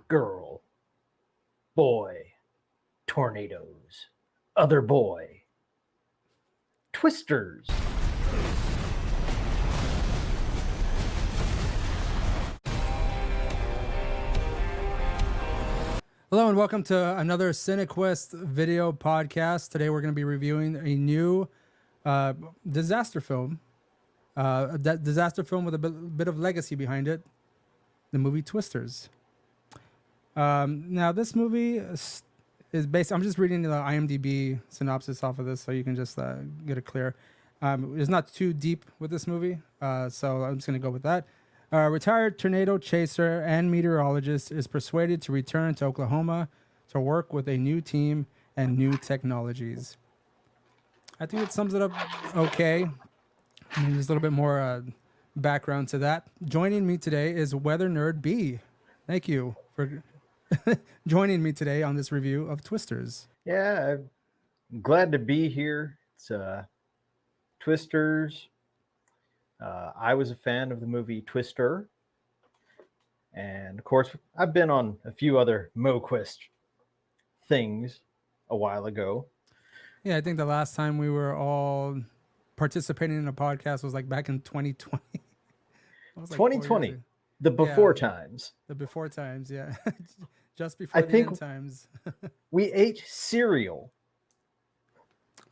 girl, boy, tornadoes, other boy, twisters. Hello and welcome to another CineQuest video podcast. Today we're going to be reviewing a new disaster film. That disaster film with a bit of legacy behind it. The movie Twisters. Now this movie is based. I'm just reading the IMDb synopsis off of this, so you can just get it clear. It's not too deep with this movie, so I'm just going to go with that. A retired tornado chaser and meteorologist is persuaded to return to Oklahoma to work with a new team and new technologies. I think it sums it up okay. I mean, there's a little bit more background to that. Joining me today is Weather Nerd B. Thank you for joining me today on this review of Twisters. Yeah, I'm glad to be here. It's Twisters. I was a fan of the movie Twister. And of course, I've been on a few other MoQuest things a while ago. Yeah, I think the last time we were all participating in a podcast was like back in 2020. 2020, the before times. The before times, yeah. Just before the end times. We ate cereal.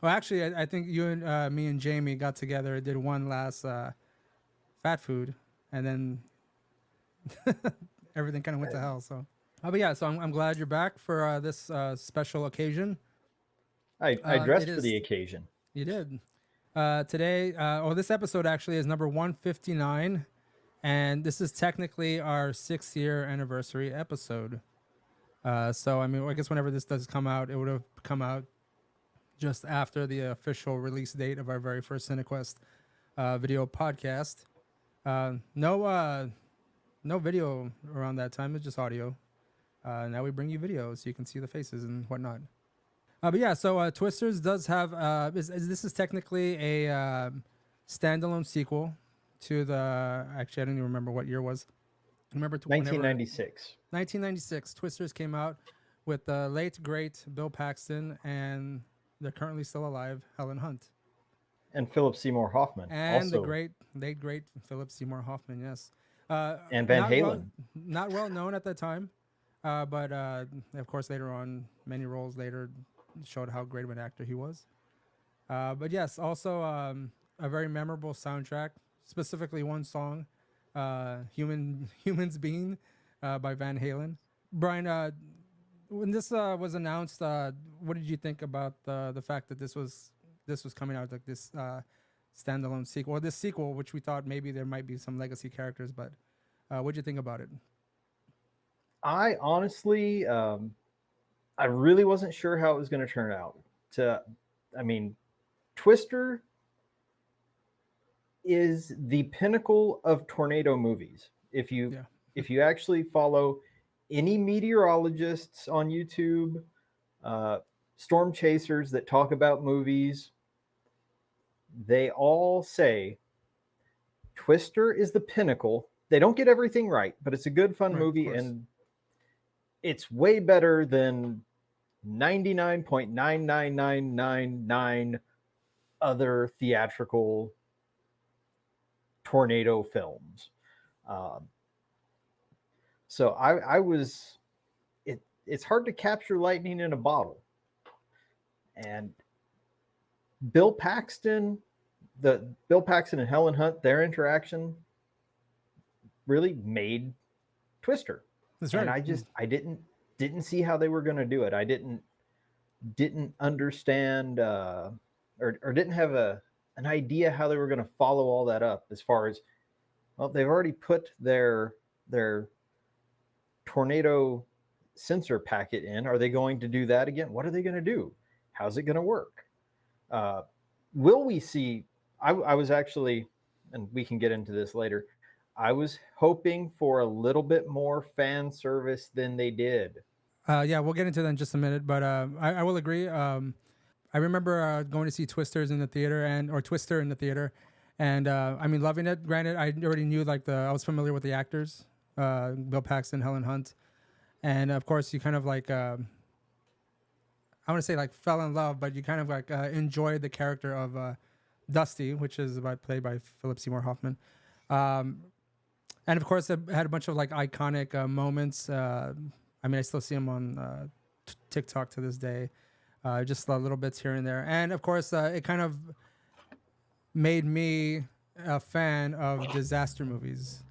Well, actually, I think you and me and Jamie got together and did one last fat food, and then everything kind of went to hell. So, but yeah, so I'm glad you're back for this special occasion. I dressed for the occasion. You did. Today, this episode actually is number 159, and this is technically our 6-year anniversary episode. So, I mean, I guess whenever this does come out, it would have come out just after the official release date of our very first CineQuest video podcast. No video around that time. It's just audio. Now we bring you video so you can see the faces and whatnot. But yeah, so Twisters does have this is technically a standalone sequel to the. Actually, I don't even remember what year it was. Remember 1996. 1996. Twisters came out with the late great Bill Paxton and the currently still alive Helen Hunt. And Philip Seymour Hoffman. And also. the late great Philip Seymour Hoffman, yes. And Van Halen. Not well known at that time, but of course later on, many roles later showed how great of an actor he was. But yes, also a very memorable soundtrack, specifically one song, Humans Being by Van Halen. Brian, when this was announced, what did you think about the fact that this was coming out, like this standalone sequel, or this sequel, which we thought maybe there might be some legacy characters, but what did you think about it? I honestly, I really wasn't sure how it was going to turn out. Twister is the pinnacle of tornado movies. If you actually follow any meteorologists on YouTube, storm chasers that talk about movies, they all say Twister is the pinnacle. They don't get everything right, but it's a good, fun movie, and it's way better than 99.99999 other theatrical tornado films. So I was. It's hard to capture lightning in a bottle, and Bill Paxton and Helen Hunt, their interaction really made Twister. That's right. And I didn't see how they were going to do it. I didn't understand or didn't have an idea how they were going to follow all that up. As far as, well, they've already put their tornado sensor packet in. Are they going to do that again? What are they going to do? How's it going to work? Will we see? I was actually, and we can get into this later, I was hoping for a little bit more fan service than they did. Yeah, we'll get into that in just a minute, but I will agree. I remember going to see Twister in the theater, and loving it. Granted, I already knew I was familiar with the actors, Bill Paxton, Helen Hunt, and of course you kind of like I want to say like fell in love, but you kind of like enjoyed the character of Dusty, which is played by Philip Seymour Hoffman. Um, and of course, it had a bunch of like iconic moments. I mean, I still see him on TikTok to this day, just little bits here and there. And of course, it kind of made me a fan of disaster movies.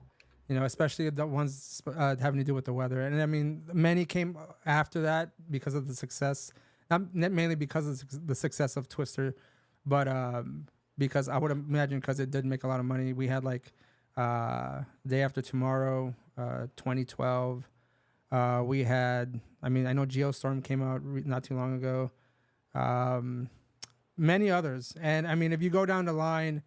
You know, especially the ones having to do with the weather. And I mean, many came after that because of the success, not mainly because of the success of Twister, but because I would imagine because it did make a lot of money. We had like Day After Tomorrow, 2012. We had, I mean, I know Geostorm came out not too long ago. Many others. And I mean, if you go down the line,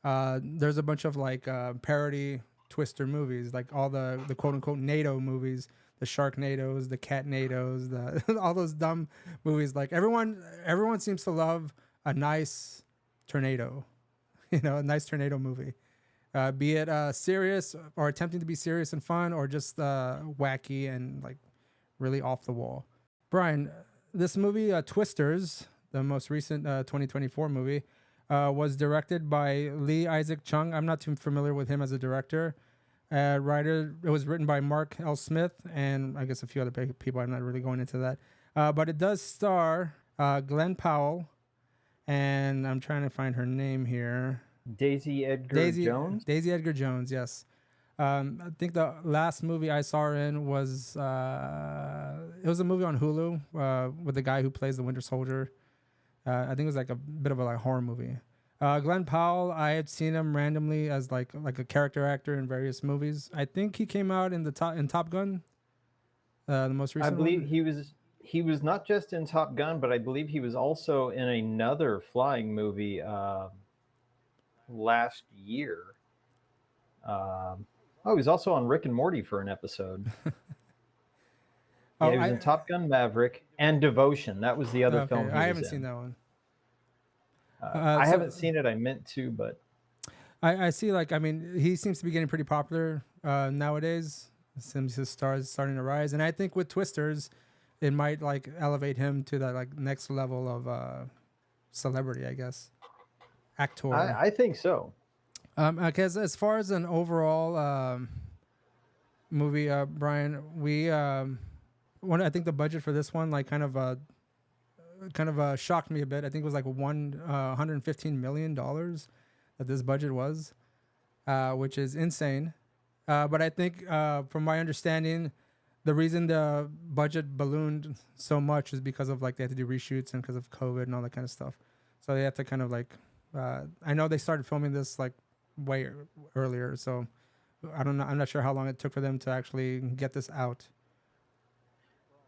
there's a bunch of like parody Twister movies, like all the quote unquote NATO movies, the Sharknadoes, the Catnadoes, the all those dumb movies. Like everyone seems to love a nice tornado, you know, a nice tornado movie. Be it serious or attempting to be serious and fun, or just wacky and like really off the wall. Brian, this movie, Twisters, the most recent 2024 movie, was directed by Lee Isaac Chung. I'm not too familiar with him as a director. Writer, it was written by Mark L. Smith and I guess a few other people. I'm not really going into that. But it does star Glenn Powell, and I'm trying to find her name here. Daisy Edgar Jones? Daisy Edgar Jones, yes. I think the last movie I saw her in was it was a movie on Hulu with the guy who plays the Winter Soldier. I think it was like a bit of a like horror movie. Glenn Powell, I had seen him randomly as like a character actor in various movies. I think he came out in Top Gun, the most recent. I believe one. he was not just in Top Gun, but I believe he was also in another flying movie last year. He was also on Rick and Morty for an episode. Yeah, he was in Top Gun Maverick and Devotion. That was the other film. I haven't seen that one. I haven't seen it. I meant to, but I see. Like, I mean, he seems to be getting pretty popular nowadays. Since his stars is starting to rise, and I think with Twisters, it might like elevate him to that like next level of celebrity, I guess. Actor. I think so. Because as far as an overall movie, Brian, we I think the budget for this one like kind of shocked me a bit. I think it was like $115 million that this budget was, which is insane. But I think from my understanding, the reason the budget ballooned so much is because of like they had to do reshoots and because of COVID and all that kind of stuff. So they had to kind of like I know they started filming this like way earlier, so I don't know. I'm not sure how long it took for them to actually get this out.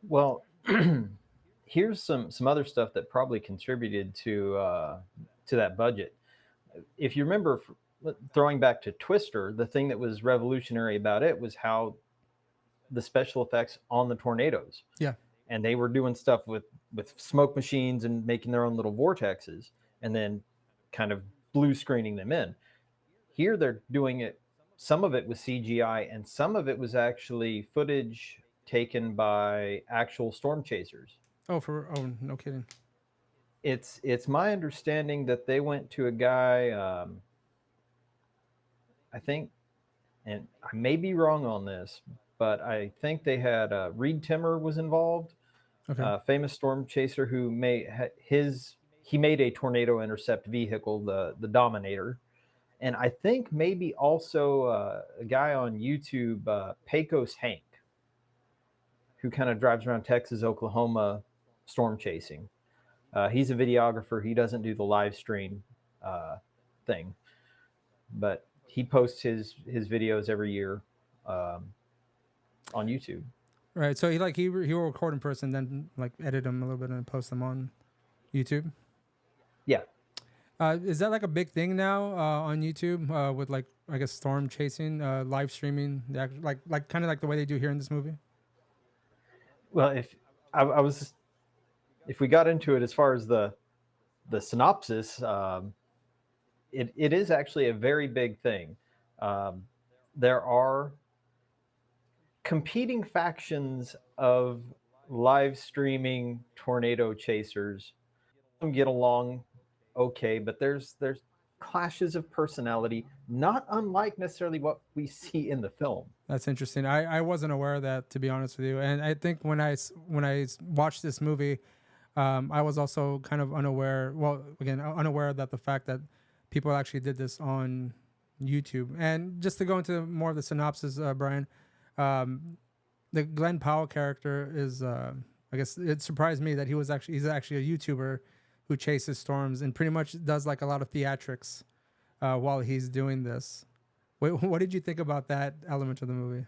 Well, here's some other stuff that probably contributed to that budget. If you remember, throwing back to Twister, the thing that was revolutionary about it was how the special effects on the tornadoes. Yeah. And they were doing stuff with smoke machines and making their own little vortexes and then kind of blue screening them in. Here they're doing it, some of it was CGI and some of it was actually footage taken by actual storm chasers. Oh, no kidding. It's my understanding that they went to a guy, I think, and I may be wrong on this, but I think they had Reed Timmer was involved, famous storm chaser who made a tornado intercept vehicle, the Dominator, and I think maybe also a guy on YouTube, Pecos Hank, who kind of drives around Texas, Oklahoma, storm chasing. He's a videographer. He doesn't do the live stream thing, but he posts his videos every year on YouTube. Right. So he will record in person, then like edit them a little bit and post them on YouTube. Yeah. Is that like a big thing now on YouTube with like I guess storm chasing, live streaming, like kind of like the way they do here in this movie? Well, if we got into it as far as the synopsis, it is actually a very big thing. There are competing factions of live streaming tornado chasers get along okay, but there's clashes of personality, not unlike necessarily what we see in the film. That's interesting. I wasn't aware of that, to be honest with you. And I think when I watched this movie, I was also kind of unaware. Well, again, unaware that the fact that people actually did this on YouTube. And just to go into more of the synopsis, Brian, um, the Glenn Powell character is, I guess it surprised me that he's actually a YouTuber who chases storms and pretty much does like a lot of theatrics while he's doing this. What did you think about that element of the movie?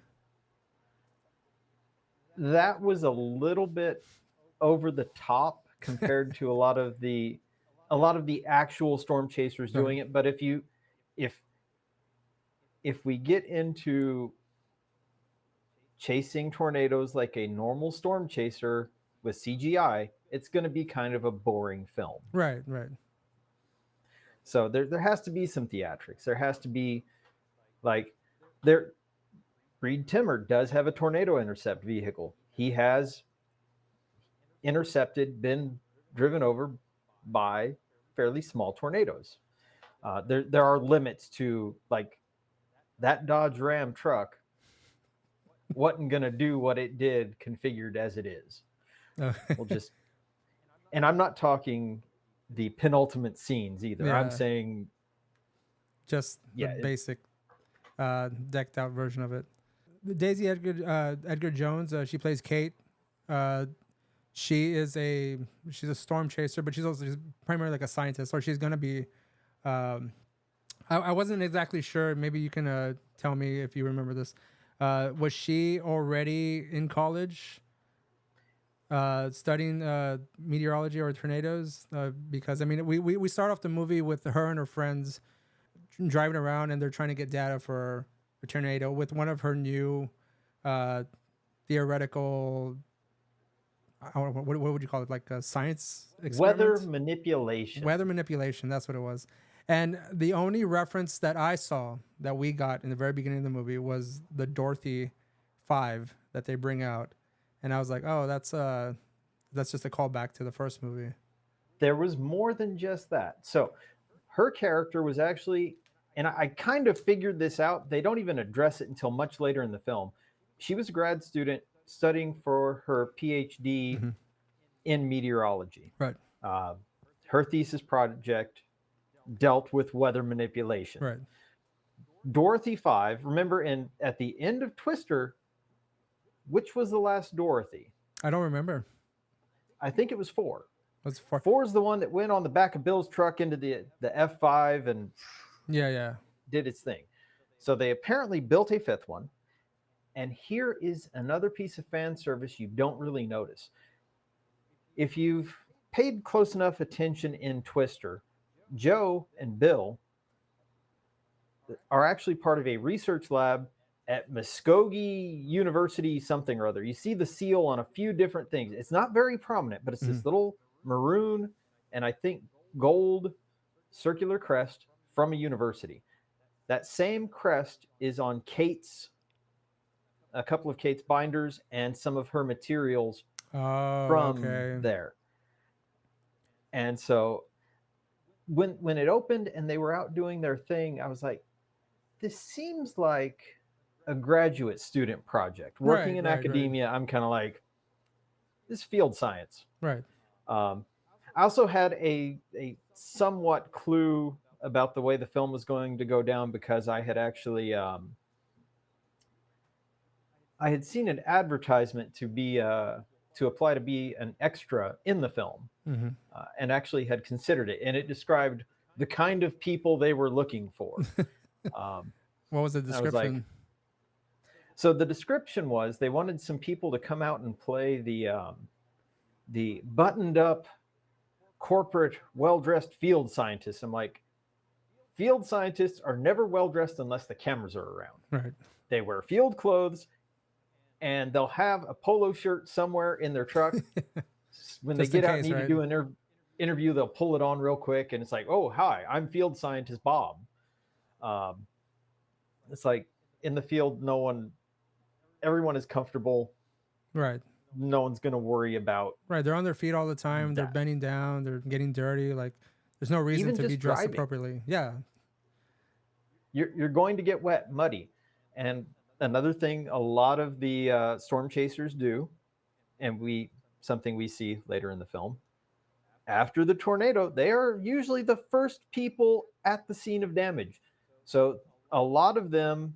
That was a little bit over the top compared to a lot of the actual storm chasers doing it. But if we get into chasing tornadoes like a normal storm chaser with CGI, it's going to be kind of a boring film. Right. So there has to be some theatrics. There has to be Reed Timmer does have a tornado intercept vehicle. He has been driven over by fairly small tornadoes. There are limits to like that Dodge Ram truck wasn't going to do what it did configured as it is. We'll just, and I'm not talking the penultimate scenes either. Yeah. I'm saying just the basic decked out version of it. Daisy Edgar Jones, she plays Kate. She's a storm chaser, but she's primarily like a scientist, or she's gonna be. I wasn't exactly sure. Maybe you can tell me if you remember this. Was she already in college studying meteorology or tornadoes? Because I mean, we start off the movie with her and her friends driving around, and they're trying to get data for a tornado with one of her new theoretical. What would you call it? Like a science experiment? Weather manipulation. That's what it was. And the only reference that I saw that we got in the very beginning of the movie was the Dorothy 5 that they bring out, and I was like, oh, that's just a callback to the first movie. There was more than just that. So her character was actually, and I kind of figured this out. They don't even address it until much later in the film. She was a grad student studying for her PhD in meteorology. Right. Her thesis project dealt with weather manipulation. Right. Dorothy 5, remember at the end of Twister, which was the last Dorothy? I don't remember. I think it was 4. What's 4? 4 is the one that went on the back of Bill's truck into the F5 and did its thing. So they apparently built a 5th one. And here is another piece of fan service you don't really notice. If you've paid close enough attention in Twister, Joe and Bill are actually part of a research lab at Muskogee University something or other. You see the seal on a few different things. It's not very prominent, but it's this little maroon and I think gold circular crest from a university. That same crest is on a couple of Kate's binders and some of her materials from there. And so when it opened and they were out doing their thing, I was like, this seems like a graduate student project. Working in academia, I'm kind of like, this field science. Right. I also had a somewhat clue about the way the film was going to go down because I had actually I had seen an advertisement to apply to be an extra in the film, and actually had considered it, and it described the kind of people they were looking for. What was the description? So the description was they wanted some people to come out and play the buttoned up corporate well-dressed field scientists. I'm like, field scientists are never well-dressed unless the cameras are around. Right. They wear field clothes and they'll have a polo shirt somewhere in their truck. When they get out and need to do an interview, they'll pull it on real quick. And it's like, oh, hi, I'm field scientist Bob. It's like in the field, no one everyone is comfortable. Right. No one's going to worry about Right. They're on their feet all the time. They're that. bending down. They're getting dirty. Like, there's no reason Even to be just dressed driving, appropriately. Yeah. you're going to get wet, muddy. And another thing a lot of the storm chasers do, and something we see later in the film, after the tornado, they are usually the first people at the scene of damage. So a lot of them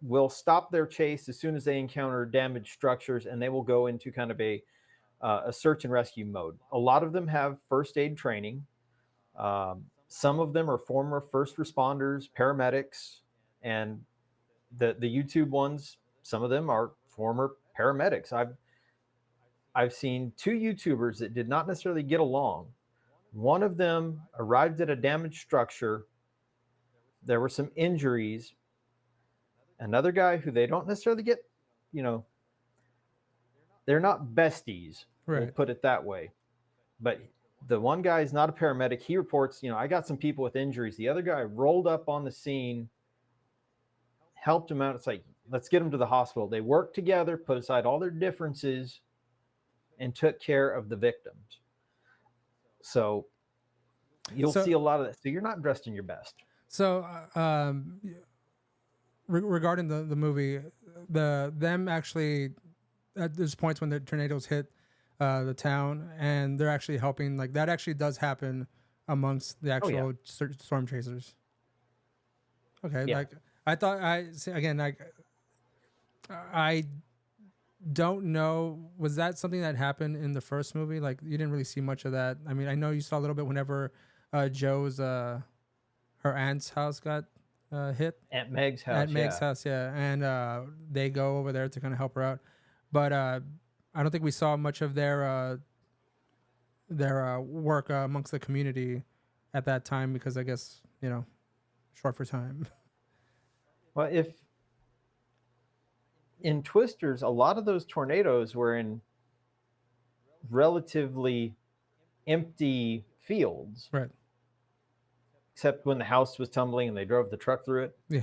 will stop their chase as soon as they encounter damaged structures, and they will go into kind of a search and rescue mode. A lot of them have first aid training. Some of them are former first responders, paramedics, and the YouTube ones, some of them are former paramedics. I've seen two YouTubers that did not necessarily get along. One of them arrived at a damaged structure. There were some injuries. Another guy who they don't necessarily get, you know, they're not besties, we'll Right. put it that way. But the one guy is not a paramedic. He reports, I got some people with injuries. The other guy rolled up on the scene, helped him out. It's like, let's get him to the hospital. They worked together, put aside all their differences, and took care of the victims. So you'll see a lot of that. So you're not dressed in your best. So, regarding the movie, them actually there's points when the tornadoes hit the town, and they're actually helping. Like, that actually does happen amongst the actual storm chasers. Okay, Yeah. like, I thought, I don't know, was that something that happened in the first movie? Like, you didn't really see much of that. I mean, I know you saw a little bit whenever Joe's her aunt's house got hit. At Meg's house. At Meg's house, yeah. And they go over there to kind of help her out. But I don't think we saw much of their work amongst the community at that time, because I guess, short for time. Well, if in Twisters, a lot of those tornadoes were in relatively empty fields. Right. Except when the house was tumbling and they drove the truck through it. Yeah.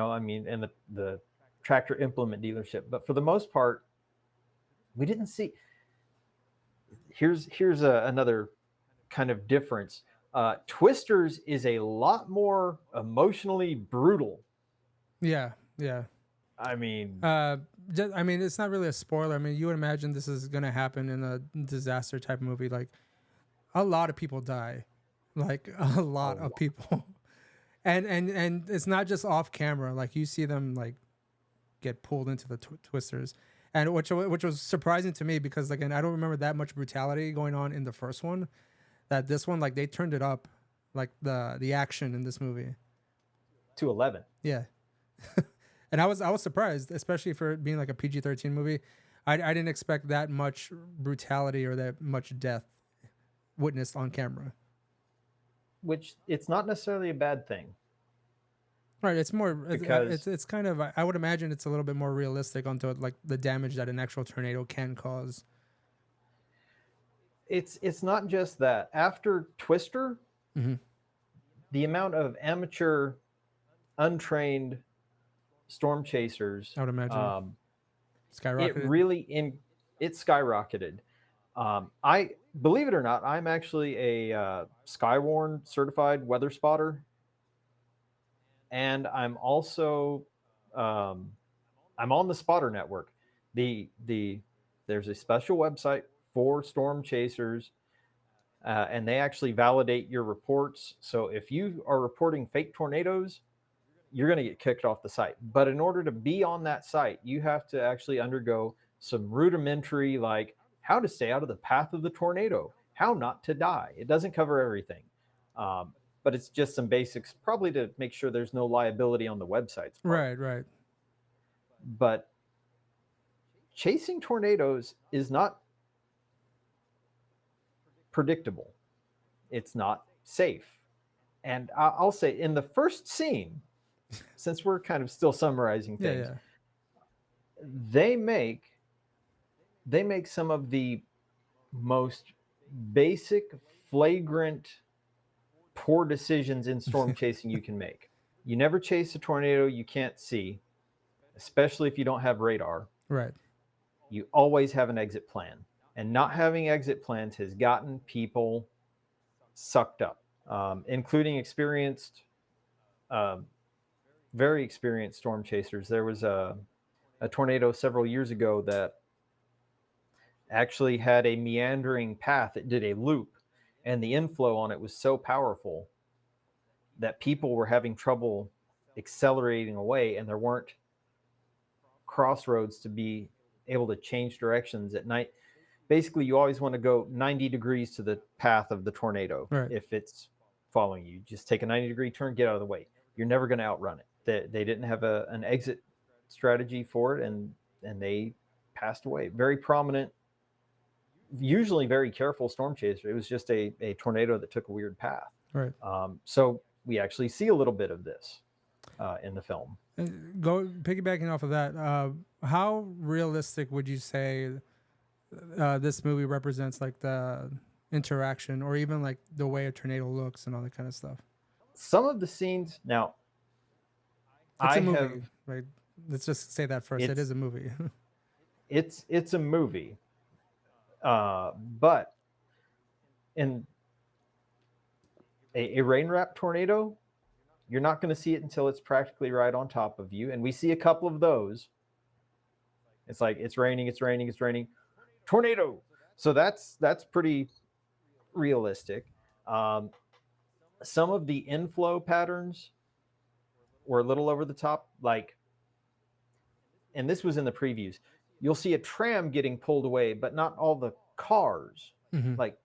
I mean, and the tractor implement dealership. But for the most part, we didn't see. Here's another kind of difference. Twisters is a lot more emotionally brutal. Yeah. Yeah. I mean, it's not really a spoiler. I mean, you would imagine this is going to happen in a disaster type movie. Like, a lot of people die, like a lot of people, and it's not just off camera. Like, you see them like get pulled into the twisters, and which was surprising to me, because, again, I don't remember that much brutality going on in the first one. That this one, like, they turned it up, like the action in this movie to 11. Yeah. And I was surprised, especially for it being like a PG-13 movie. I didn't expect that much brutality or that much death witnessed on camera. Which, it's not necessarily a bad thing. Right, it's more because it's kind of, I would imagine it's a little bit more realistic onto like the damage that an actual tornado can cause. It's not just that. After Twister, the amount of amateur, untrained storm chasers, I would imagine, skyrocketed. It skyrocketed. I believe it or not, I'm actually a Skywarn certified weather spotter, and I'm also I'm on the Spotter Network. There's a special website for storm chasers, and they actually validate your reports. So if you are reporting fake tornadoes, you're going to get kicked off the site. But in order to be on that site, you have to actually undergo some rudimentary, like how to stay out of the path of the tornado, how not to die. It doesn't cover everything, but it's just some basics, probably to make sure there's no liability on the websites. Right. But chasing tornadoes is not predictable. It's not safe. And I'll say, in the first scene, since we're kind of still summarizing things, they make some of the most basic, flagrant, poor decisions in storm chasing you can make. You never chase a tornado you can't see, especially if you don't have radar, Right. you always have an exit plan. And not having exit plans has gotten people sucked up, including uh, very experienced storm chasers. There was a tornado several years ago that actually had a meandering path. It did a loop, and the inflow on it was so powerful that people were having trouble accelerating away, and there weren't crossroads to be able to change directions at night. Basically, you always want to go 90 degrees to the path of the tornado. Right. If it's following you, just take a 90-degree turn, get out of the way. You're never going to outrun it. They didn't have an exit strategy for it, and they passed away. Very prominent, usually very careful storm chaser. It was just a tornado that took a weird path. Right. So we actually see a little bit of this in the film. Go piggybacking off of that. How realistic would you say this movie represents, like the interaction, or even like the way a tornado looks and all that kind of stuff? Some of the scenes now. It's a movie, right? Let's just say that first. It is a movie. it's a movie, but in a rain-wrapped tornado, you're not going to see it until it's practically right on top of you. And we see a couple of those. It's like it's raining, tornado. So that's pretty realistic. Some of the inflow patterns were a little over the top, like, and this was in the previews. You'll see a tram getting pulled away, but not all the cars, like,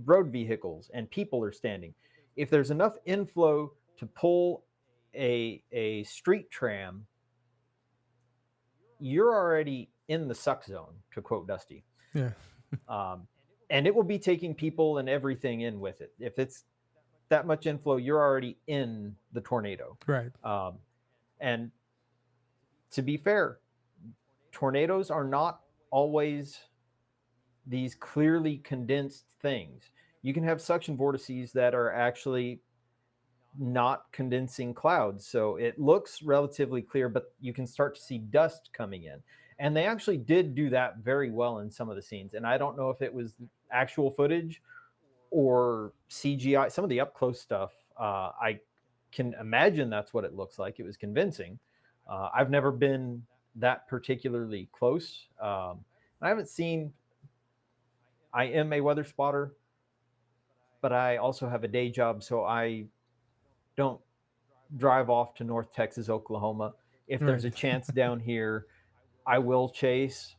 road vehicles and people are standing. If there's enough inflow to pull a street tram, you're already in the suck zone, to quote Dusty. Yeah. And it will be taking people and everything in with it. If it's that much inflow, you're already in the tornado. Right. And to be fair, tornadoes are not always these clearly condensed things. You can have suction vortices that are actually not condensing clouds. So it looks relatively clear, but you can start to see dust coming in. And they actually did do that very well in some of the scenes. And I don't know if it was actual footage or CGI. Some of the up close stuff, I can imagine that's what it looks like. It was convincing. I've never been that particularly close. I haven't seen, I am a weather spotter, but I also have a day job. So I don't drive off to North Texas, Oklahoma. If there's a chance down here, I will chase.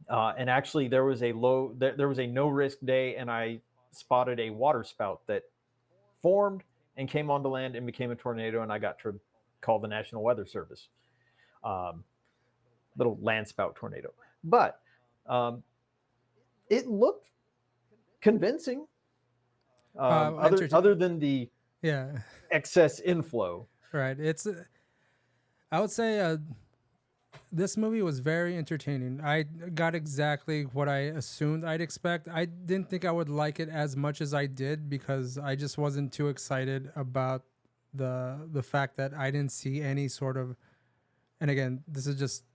And actually, there was a no risk day, and I spotted a water spout that formed and came onto land and became a tornado, and I got to call the National Weather Service. Little land spout tornado, but it looked convincing. Other than the excess inflow. Right. I would say this movie was very entertaining. I got exactly what I assumed I'd expect. I didn't think I would like it as much as I did because I just wasn't too excited about the fact that I didn't see any sort of, and again, this is just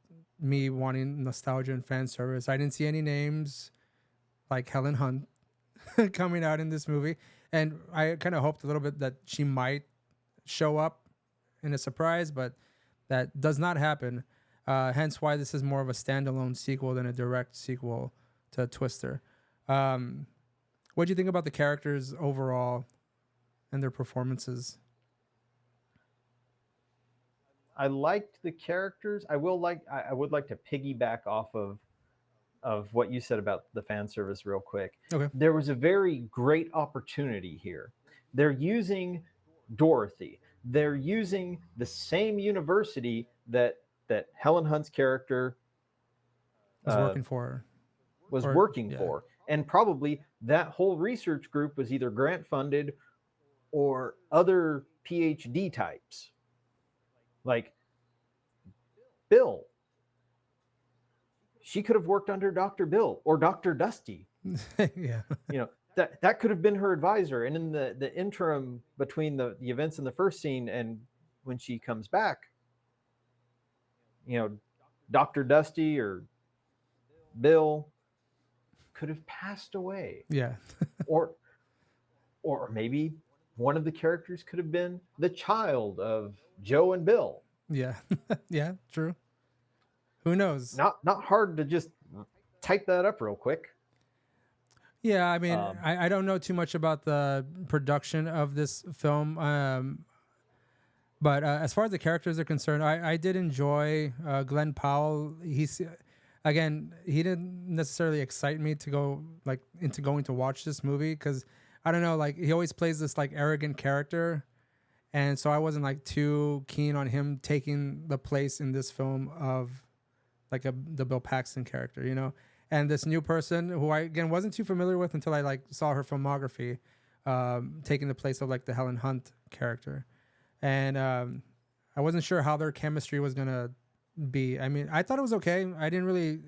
me wanting nostalgia and fan service. I didn't see any names like Helen Hunt coming out in this movie. And I kind of hoped a little bit that she might show up in a surprise, but that does not happen. Hence why this is more of a standalone sequel than a direct sequel to Twister. What do you think about the characters overall and their performances? I liked the characters. I would like to piggyback off of what you said about the fan service real quick. Okay. There was a very great opportunity here. They're using Dorothy. They're using the same university that Helen Hunt's character was working for. And probably that whole research group was either grant funded or other PhD types. Like Bill. She could have worked under Dr. Bill or Dr. Dusty. Yeah. That could have been her advisor. And in the interim between the events in the first scene and when she comes back, Dr. Dusty or Bill could have passed away. Yeah. or maybe one of the characters could have been the child of Joe and Bill. Yeah. Yeah, true. Who knows? Not hard to just type that up real quick. Yeah, I mean, I don't know too much about the production of this film, but as far as the characters are concerned, I did enjoy Glenn Powell. Again, he didn't necessarily excite me to go like into going to watch this movie because I don't know, like he always plays this like arrogant character, and so I wasn't like too keen on him taking the place in this film of like the Bill Paxton character, you know. And this new person who I again wasn't too familiar with until I like saw her filmography, taking the place of like the Helen Hunt character, and I wasn't sure how their chemistry was gonna be. I mean, I thought it was okay. I didn't really.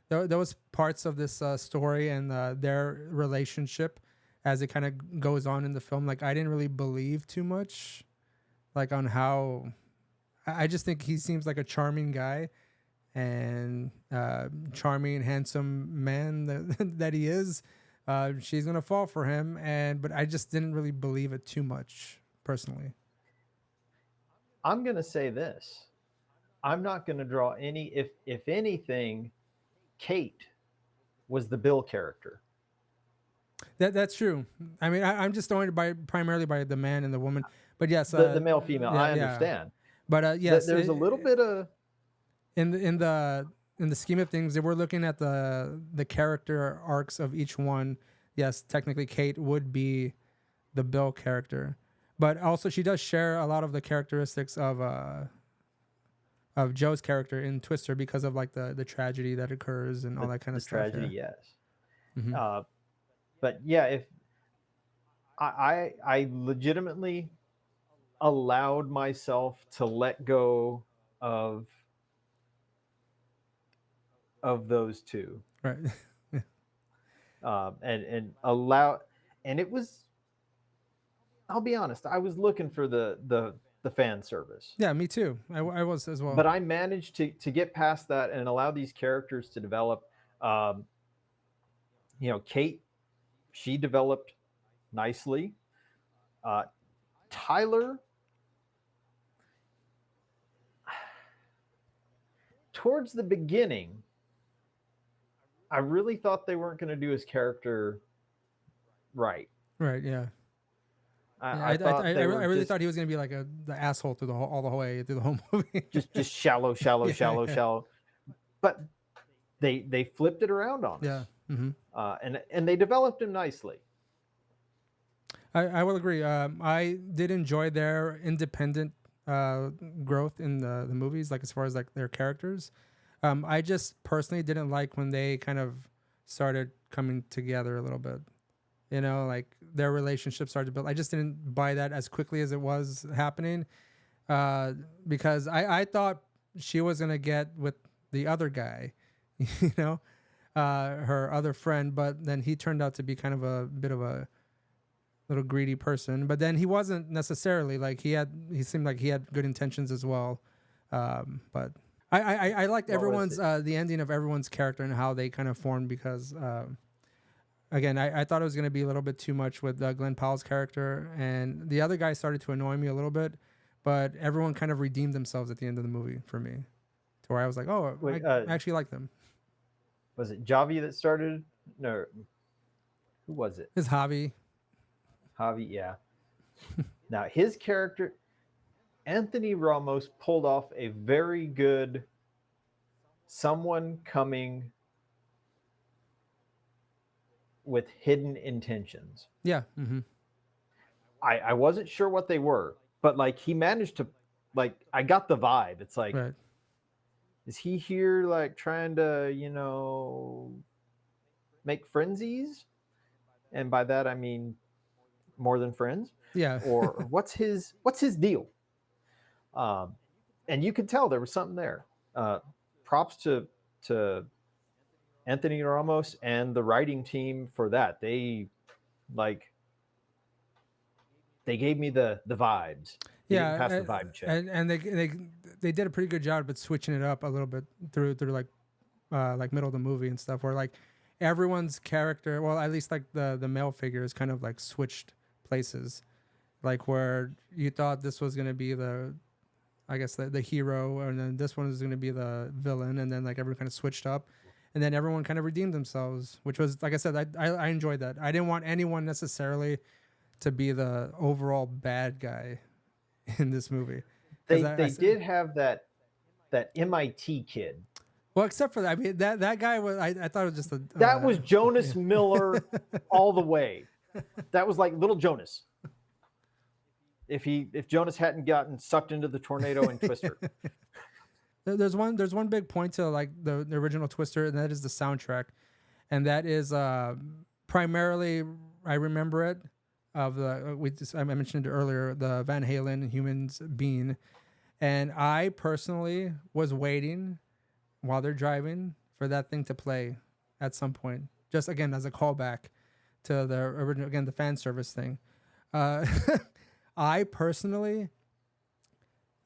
There was parts of this story and their relationship as it kind of goes on in the film. Like I didn't really believe too much, like on how. I just think he seems like a charming guy and charming, handsome man that he is. She's gonna fall for him, but I just didn't really believe it too much personally. I'm gonna say this. I'm not gonna draw any. If anything, Kate was the Bill character. That's true. I mean, I'm just going primarily by the man and the woman, but yes, the male female. I understand. But yes, there's a little bit of in the scheme of things, if we're looking at the character arcs of each one, yes, technically Kate would be the Bill character, but also she does share a lot of the characteristics of Joe's character in Twister because of like the tragedy that occurs and all that kind of stuff. Tragedy, yes. Mm-hmm. But yeah, if I legitimately allowed myself to let go of those two, right? and allow, and it was. I'll be honest. I was looking for the fan service. Yeah, me too. I was as well. But I managed to get past that and allow these characters to develop. Kate, she developed nicely. Tyler, towards the beginning, I really thought they weren't going to do his character right. Right, yeah. I really thought he was going to be like the asshole through all the way through the whole movie. just shallow. But they flipped it around on us. Yeah. Mm-hmm. And they developed him nicely. I will agree. I did enjoy their independent growth in the movies, like as far as like their characters. I just personally didn't like when they kind of started coming together a little bit. You know, like their relationship started to build. I just didn't buy that as quickly as it was happening, because I thought she was gonna get with the other guy, you know, her other friend, but then he turned out to be kind of a bit of a little greedy person. But then he wasn't necessarily, like he seemed like he had good intentions as well. But I liked everyone's the ending of everyone's character and how they kind of formed because. Again, I thought it was going to be a little bit too much with Glenn Powell's character, and the other guy started to annoy me a little bit, but everyone kind of redeemed themselves at the end of the movie for me, to where I was like, oh, I actually like them. Was it Javi that started? No, who was it? It's Javi. Javi, yeah. Now, his character, Anthony Ramos, pulled off a very good someone coming with hidden intentions. Yeah. Mm-hmm. I wasn't sure what they were, but like he managed to, like, I got the vibe. It's like, right. Is he here like trying to, make frenzies? And by that I mean more than friends. Yeah. Or what's his deal? And you could tell there was something there. Props to Anthony Ramos and the writing team for that. They gave me the vibes. He didn't pass the vibe check. And they did a pretty good job at switching it up a little bit through like middle of the movie and stuff, where like everyone's character, well, at least like the male figure is kind of like switched places, like where you thought this was gonna be I guess the hero, and then this one is gonna be the villain, and then like everyone kind of switched up, and then everyone kind of redeemed themselves, which was, like I said, I enjoyed that. I didn't want anyone necessarily to be the overall bad guy in this movie. They did have that MIT kid. Well, except for that, I mean that guy was, I thought it was just that was Jonas Miller all the way. That was like little Jonas. If Jonas hadn't gotten sucked into the tornado in Twister. There's one big point to like the original Twister, and that is the soundtrack, and that is primarily, I remember it, of I mentioned it earlier, the Van Halen Humans Being, and I personally was waiting while they're driving for that thing to play at some point, just again as a callback to the original, again the fan service thing. I personally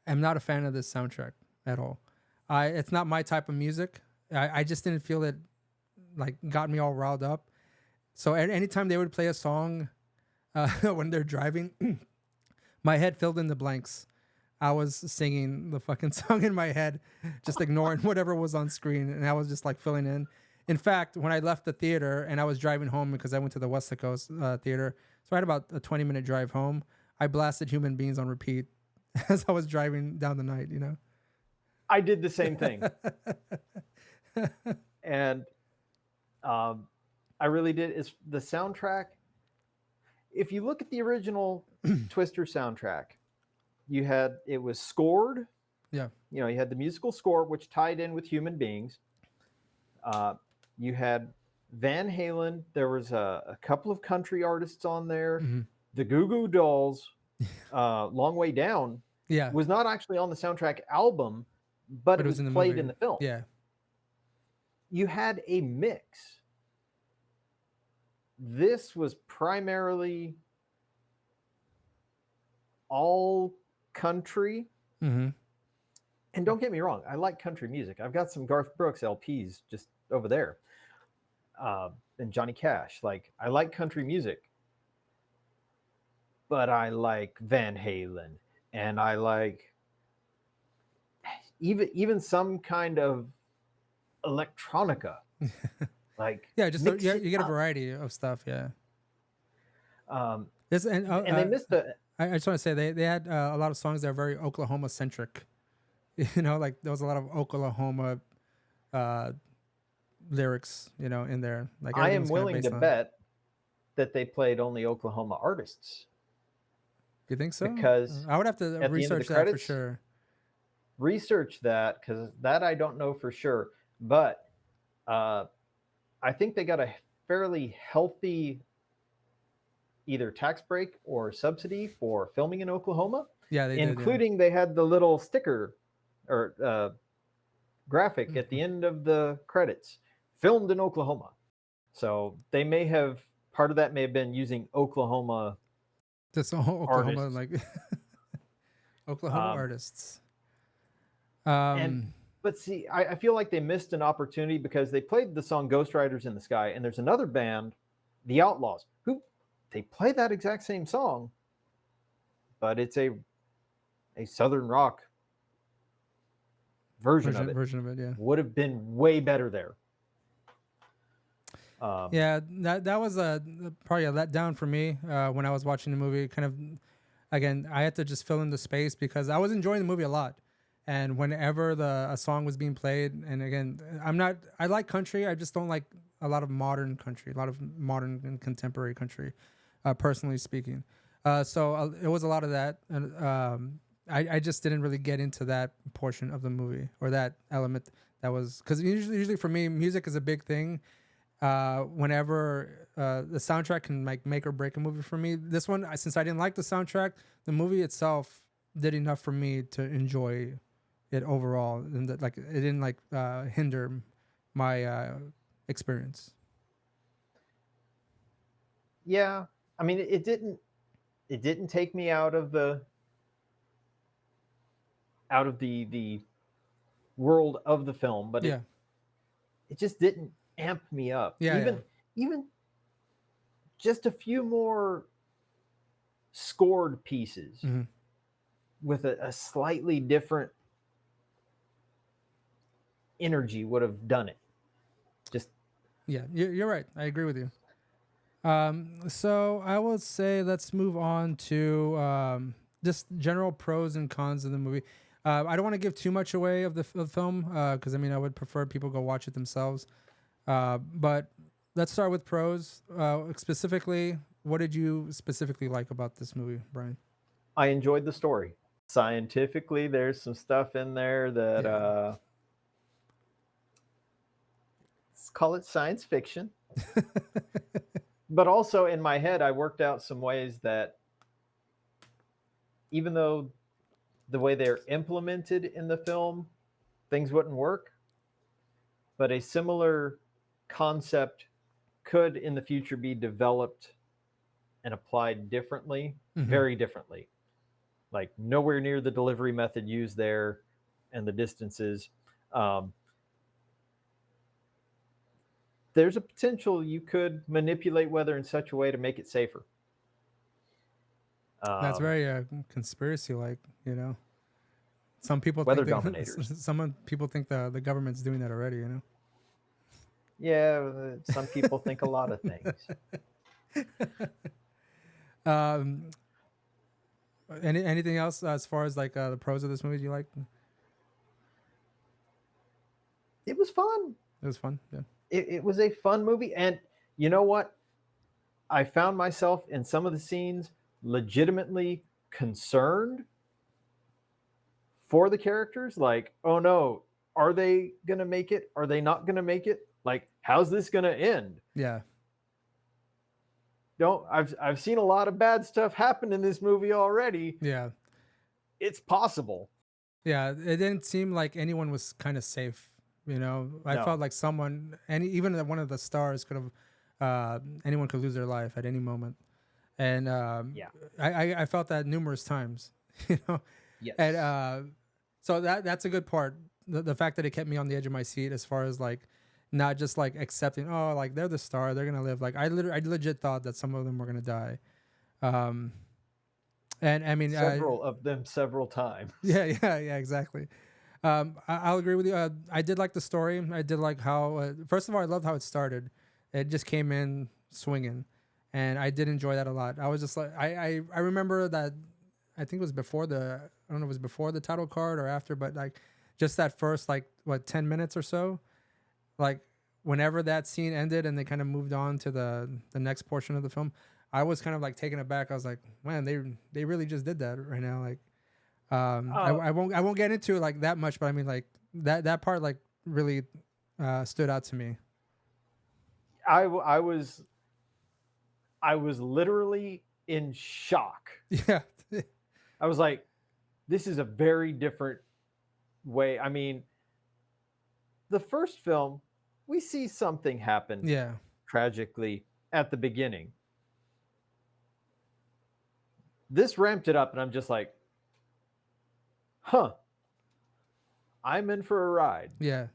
am not a fan of this soundtrack at all. It's not my type of music. I just didn't feel it like got me all riled up. So anytime they would play a song when they're driving, my head filled in the blanks. I was singing the fucking song in my head, just ignoring whatever was on screen, and I was just like filling in. In fact, when I left the theater and I was driving home, because I went to the West Coast theater, so I had about a 20-minute drive home, I blasted Human Beings on repeat as I was driving down the night, you know? I did the same thing. And I really did. Is the soundtrack, if you look at the original Twister soundtrack, it was scored. Yeah. You had the musical score, which tied in with Human Beings. You had Van Halen. There was a couple of country artists on there. Mm-hmm. The Goo Goo Dolls, Long Way Down, was not actually on the soundtrack album, but it was played in the film. Yeah. You had a mix. This was primarily all country. Mm-hmm. And don't get me wrong, I like country music. I've got some Garth Brooks LPs just over there. And Johnny Cash. Like, I like country music. But I like Van Halen, and I like even some kind of electronica. Like, just you get a variety of stuff. Yeah. And they missed the. I just want to say they had a lot of songs that are very Oklahoma centric. Like there was a lot of Oklahoma lyrics, in there. Like, I am willing to bet that they played only Oklahoma artists. You think so? Because I would have to research that for sure. Research that, because that I don't know for sure. But I think they got a fairly healthy either tax break or subsidy for filming in Oklahoma. Yeah, including they had the little sticker or graphic at the end of the credits, filmed in Oklahoma. So they may have, part of that may have been using Oklahoma. That's Oklahoma artists. Like Oklahoma artists. But see, I feel like they missed an opportunity because they played the song Ghost Riders in the Sky, and there's another band, The Outlaws, who they play that exact same song, but it's a Southern rock version of it. Yeah. Would have been way better there. That was probably a letdown for me when I was watching the movie. Kind of, again, I had to just fill in the space because I was enjoying the movie a lot, and whenever a song was being played, and again, I like country. I just don't like a lot of modern country, a lot of modern and contemporary country, personally speaking. So it was a lot of that, and I just didn't really get into that portion of the movie or that element. That was because usually for me, music is a big thing. Whenever the soundtrack can make or break a movie for me. This one, since I didn't like the soundtrack, the movie itself did enough for me to enjoy it overall, and that it didn't hinder my experience. Yeah, I mean, it didn't take me out of the out of the world of the film, but Yeah. it just didn't amp me up. Yeah. Yeah. Even just a few more scored pieces Mm-hmm. with a slightly different energy would have done it. Just Yeah. You're right. I agree with you. So I would say let's move on to just general pros and cons of the movie. I don't want to give too much away of the film because I mean I would prefer people go watch it themselves. But let's start with pros. Specifically, what did you specifically like about this movie, Brian? I enjoyed the story. Scientifically, there's some stuff in there that Yeah. Let's call it science fiction. But also in my head, I worked out some ways that even though the way they're implemented in the film, things wouldn't work, but a similar concept could in the future be developed and applied differently, Mm-hmm. very differently. Like nowhere near the delivery method used there and the distances. Um, there's a potential you could manipulate weather in such a way to make it safer. That's very conspiracy like, you know. Some people Weather think dominators. some people think the government's doing that already, you know. Yeah, some people think a lot of things. um, anything else as far as like the pros of this movie you like? It was fun. It was fun. Yeah. It was a fun movie. And you know what? I found myself in some of the scenes legitimately concerned for the characters. Like, oh no, are they going to make it? Are they not going to make it? Like, how's this going to end? Yeah. Don't I've seen a lot of bad stuff happen in this movie already. Yeah. It's possible. Yeah. It didn't seem like anyone was kind of safe. You know, I No. felt like someone, even one of the stars could have, anyone could lose their life at any moment. And Yeah. I felt that numerous times, you know, Yes. and so that's a good part. The fact that it kept me on the edge of my seat as far as like not just like accepting, oh, like they're the star, they're gonna live. Like I legit thought that some of them were gonna die. Um, and I mean, several of them several times. yeah, exactly. I'll agree with you. I did like the story. I did like how, first of all, I loved how it started. It just came in swinging, and I did enjoy that a lot. I was just like, I remember that. I think it was before the. I don't know if it was before the title card or after, but like, just that first like 10 minutes or so, like whenever that scene ended and they kind of moved on to the next portion of the film, I was kind of like taken aback. I was like, man, they really just did that right now, like. I won't get into it like that much, but I mean like that part like really stood out to me. I was literally in shock. Yeah. I was like, this is a very different way. I mean, the first film, we see something happen Yeah. tragically at the beginning. This ramped it up, and I'm just like, huh, I'm in for a ride. Yeah.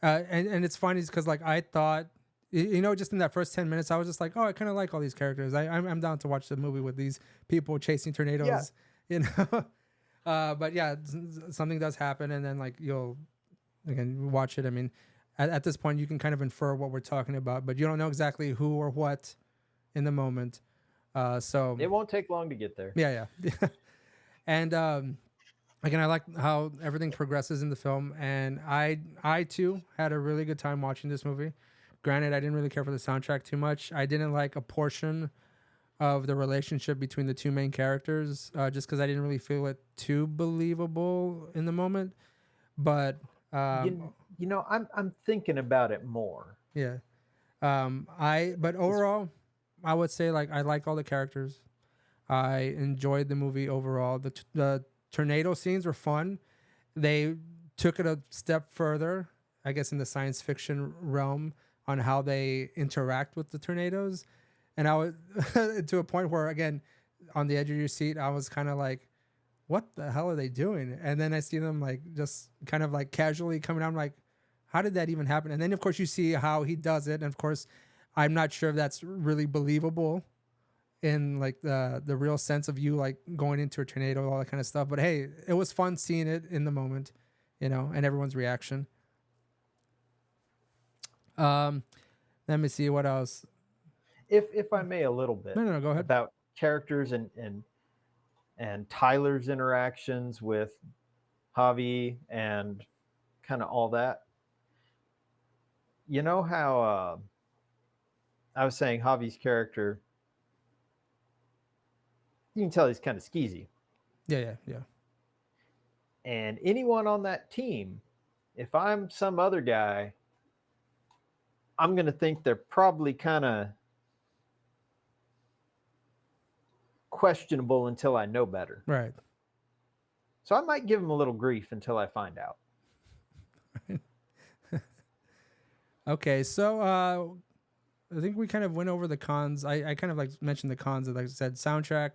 And it's funny because like I thought, you know, just in that first 10 minutes, I was just like, oh, I kind of like all these characters. I'm down to watch the movie with these people chasing tornadoes, you know. But yeah, something does happen, and then like you'll again watch it. I mean, at this point, you can kind of infer what we're talking about, but you don't know exactly who or what in the moment. So it won't take long to get there. Yeah. And again, I like how everything progresses in the film, and I too had a really good time watching this movie. Granted, I didn't really care for the soundtrack too much. I didn't like a portion of the relationship between the two main characters, just because I didn't really feel it too believable in the moment. But you know, I'm thinking about it more. Yeah, but overall, I would say like I like all the characters. I enjoyed the movie overall. The tornado scenes were fun. They took it a step further, I guess, in the science fiction realm on how they interact with the tornadoes. And I was to a point where, again, on the edge of your seat, I was kind of like, what the hell are they doing? And then I see them like just kind of like casually coming out. I'm like, how did that even happen? And then of course you see how he does it. And of course, I'm not sure if that's really believable in like the real sense of you like going into a tornado, all that kind of stuff. But hey, it was fun seeing it in the moment, you know, and everyone's reaction. Um, Let me see what else. If I may, a little bit No, go ahead. about characters and Tyler's interactions with Javi and kind of all that. You know how I was saying Javi's character, you can tell he's kind of skeezy. Yeah. And anyone on that team, if I'm some other guy, I'm going to think they're probably kind of questionable until I know better. Right. So I might give him a little grief until I find out. Okay, so I think we kind of went over the cons. I kind of like mentioned the cons, like I said, soundtrack,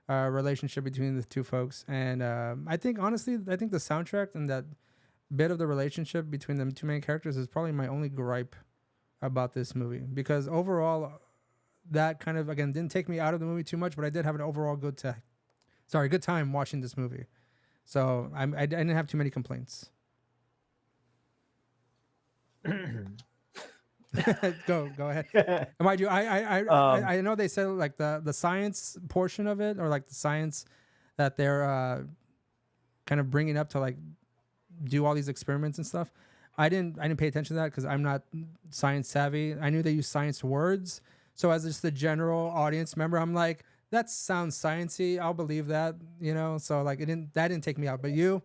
relationship between the two folks, and I think honestly, I think the soundtrack and that bit of the relationship between the two main characters is probably my only gripe about this movie, because overall, that kind of again didn't take me out of the movie too much, but I did have an overall good time watching this movie. So I didn't have too many complaints. go ahead. Mind you, I know they said like the science portion of it, or like the science that they're kind of bringing up to like do all these experiments and stuff. I didn't pay attention to that because I'm not science savvy. I knew they used science words, so as just a general audience member, I'm like, that sounds sciencey. I'll believe that, you know. So like that didn't take me out. But you,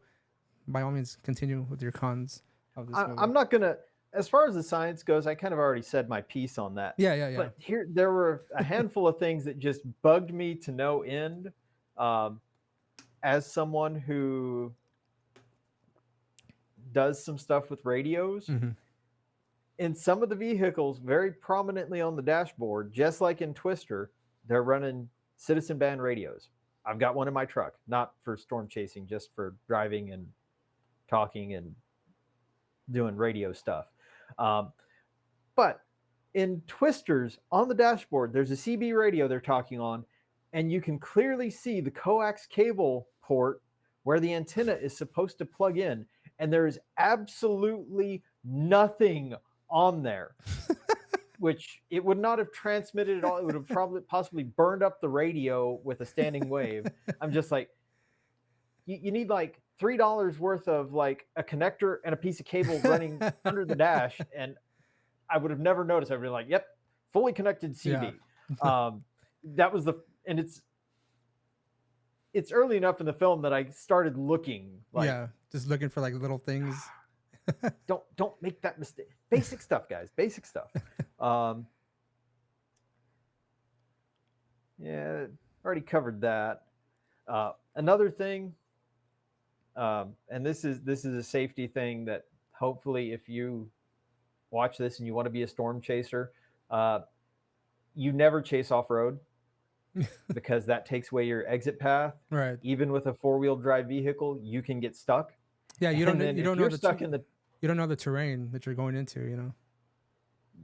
by all means, continue with your cons of this movie. I'm not gonna. As far as the science goes, I kind of already said my piece on that. Yeah. But there were a handful of things that just bugged me to no end. As someone who does some stuff with radios, in some of the vehicles, very prominently on the dashboard, just like in Twister, they're running citizen band radios. I've got one in my truck, not for storm chasing, just for driving and talking and doing radio stuff. But in Twisters, on the dashboard, there's a CB radio they're talking on, and you can clearly see the coax cable port where the antenna is supposed to plug in, and there is absolutely nothing on there, which it would not have transmitted at all. It would have probably possibly burned up the radio with a standing wave. I'm just like, you need like $3 worth of like a connector and a piece of cable running under the dash, and I would have never noticed. I'd be like, yep, fully connected CB. Yeah. That was and it's early enough in the film that I started looking like, just looking for like little things. don't make that mistake. Basic stuff, guys. Basic stuff. Yeah, already covered that. Another thing, and this is a safety thing that hopefully if you watch this and you want to be a storm chaser, you never chase off-road because that takes away your exit path. Right. Even with a four-wheel drive vehicle, you can get stuck. Yeah, you don't know the terrain that you're going into, you know.